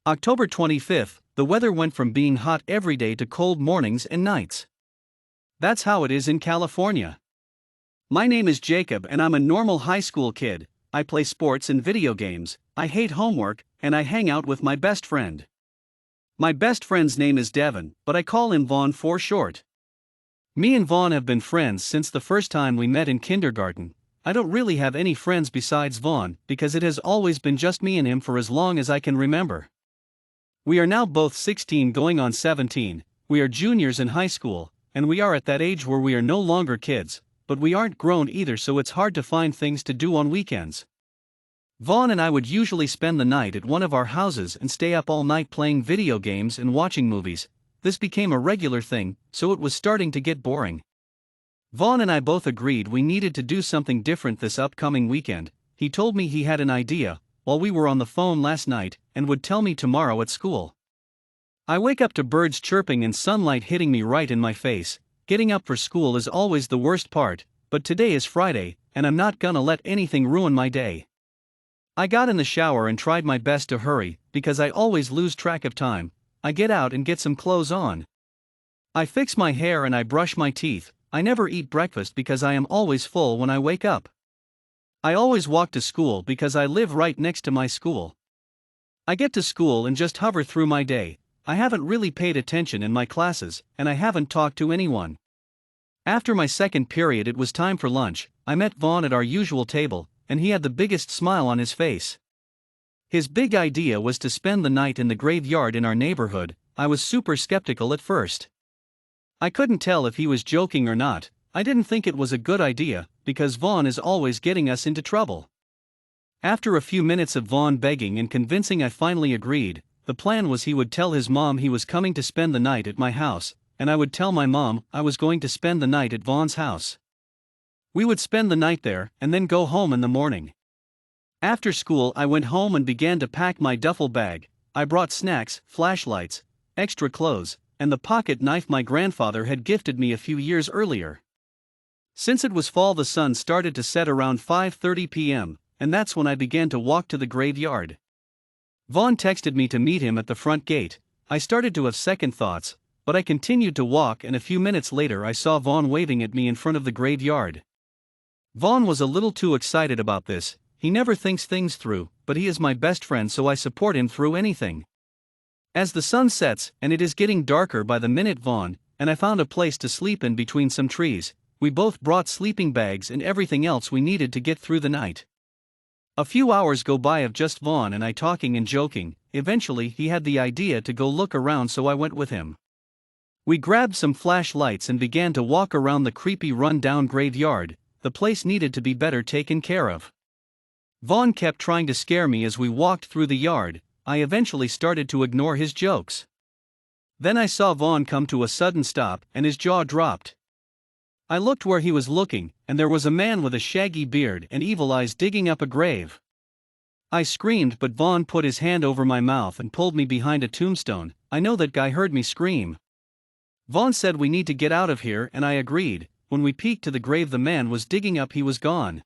October 25th, the weather went from being hot every day to cold mornings and nights. That's how it is in California. My name is Jacob and I'm a normal high school kid. I play sports and video games, I hate homework, and I hang out with my best friend. My best friend's name is Devin, but I call him Vaughn for short. Me and Vaughn have been friends since the first time we met in kindergarten. I don't really have any friends besides Vaughn because it has always been just me and him for as long as I can remember. We are now both 16 going on 17, we are juniors in high school, and we are at that age where we are no longer kids, but we aren't grown either, so it's hard to find things to do on weekends. Vaughn and I would usually spend the night at one of our houses and stay up all night playing video games and watching movies. This became a regular thing, so it was starting to get boring. Vaughn and I both agreed we needed to do something different this upcoming weekend. He told me he had an idea while we were on the phone last night and would tell me tomorrow at school. I wake up to birds chirping and sunlight hitting me right in my face. Getting up for school is always the worst part, but today is Friday, and I'm not gonna let anything ruin my day. I got in the shower and tried my best to hurry, because I always lose track of time. I get out and get some clothes on. I fix my hair and I brush my teeth. I never eat breakfast because I am always full when I wake up. I always walk to school because I live right next to my school. I get to school and just hover through my day. I haven't really paid attention in my classes, and I haven't talked to anyone. After my second period, it was time for lunch. I met Vaughn at our usual table, and he had the biggest smile on his face. His big idea was to spend the night in the graveyard in our neighborhood. I was super skeptical at first. I couldn't tell if he was joking or not. I didn't think it was a good idea, because Vaughn is always getting us into trouble. After a few minutes of Vaughn begging and convincing, I finally agreed. The plan was he would tell his mom he was coming to spend the night at my house, and I would tell my mom I was going to spend the night at Vaughn's house. We would spend the night there, and then go home in the morning. After school, I went home and began to pack my duffel bag. I brought snacks, flashlights, extra clothes, and the pocket knife my grandfather had gifted me a few years earlier. Since it was fall, the sun started to set around 5:30 p.m., and that's when I began to walk to the graveyard. Vaughn texted me to meet him at the front gate. I started to have second thoughts, but I continued to walk, and a few minutes later I saw Vaughn waving at me in front of the graveyard. Vaughn was a little too excited about this. He never thinks things through, but he is my best friend, so I support him through anything. As the sun sets, and it is getting darker by the minute, Vaughn and I found a place to sleep in between some trees. We both brought sleeping bags and everything else we needed to get through the night. A few hours go by of just Vaughn and I talking and joking. Eventually he had the idea to go look around, so I went with him. We grabbed some flashlights and began to walk around the creepy run-down graveyard. The place needed to be better taken care of. Vaughn kept trying to scare me as we walked through the yard. I eventually started to ignore his jokes. Then I saw Vaughn come to a sudden stop and his jaw dropped. I looked where he was looking, and there was a man with a shaggy beard and evil eyes digging up a grave. I screamed, but Vaughn put his hand over my mouth and pulled me behind a tombstone. I know that guy heard me scream. Vaughn said we need to get out of here, and I agreed. When we peeked to the grave the man was digging up, he was gone.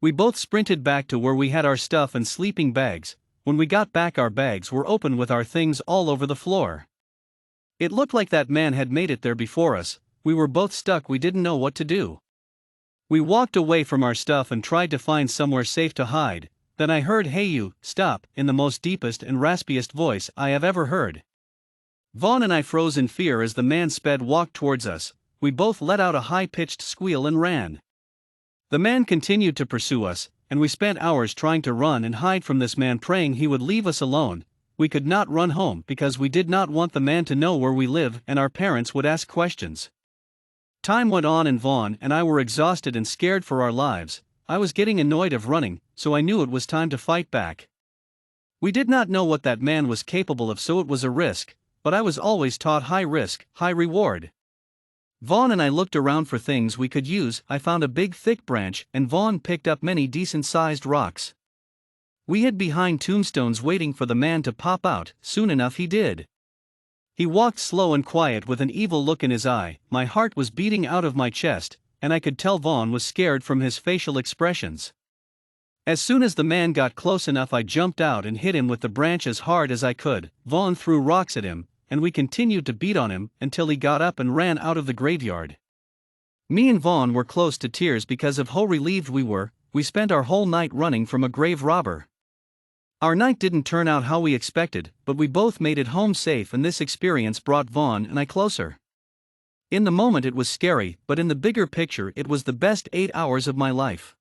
We both sprinted back to where we had our stuff and sleeping bags. When we got back, our bags were open with our things all over the floor. It looked like that man had made it there before us. We were both stuck, we didn't know what to do. We walked away from our stuff and tried to find somewhere safe to hide. Then I heard, "Hey you, stop," in the most deepest and raspiest voice I have ever heard. Vaughn and I froze in fear as the man walked towards us. We both let out a high-pitched squeal and ran. The man continued to pursue us, and we spent hours trying to run and hide from this man, praying he would leave us alone. We could not run home because we did not want the man to know where we live, and our parents would ask questions. Time went on and Vaughn and I were exhausted and scared for our lives. I was getting annoyed of running, so I knew it was time to fight back. We did not know what that man was capable of, so it was a risk, but I was always taught high risk, high reward. Vaughn and I looked around for things we could use. I found a big thick branch, and Vaughn picked up many decent-sized rocks. We hid behind tombstones waiting for the man to pop out. Soon enough he did. He walked slow and quiet with an evil look in his eye. My heart was beating out of my chest, and I could tell Vaughn was scared from his facial expressions. As soon as the man got close enough, I jumped out and hit him with the branch as hard as I could. Vaughn threw rocks at him, and we continued to beat on him until he got up and ran out of the graveyard. Me and Vaughn were close to tears because of how relieved we were. We spent our whole night running from a grave robber. Our night didn't turn out how we expected, but we both made it home safe, and this experience brought Vaughn and I closer. In the moment it was scary, but in the bigger picture it was the best 8 hours of my life.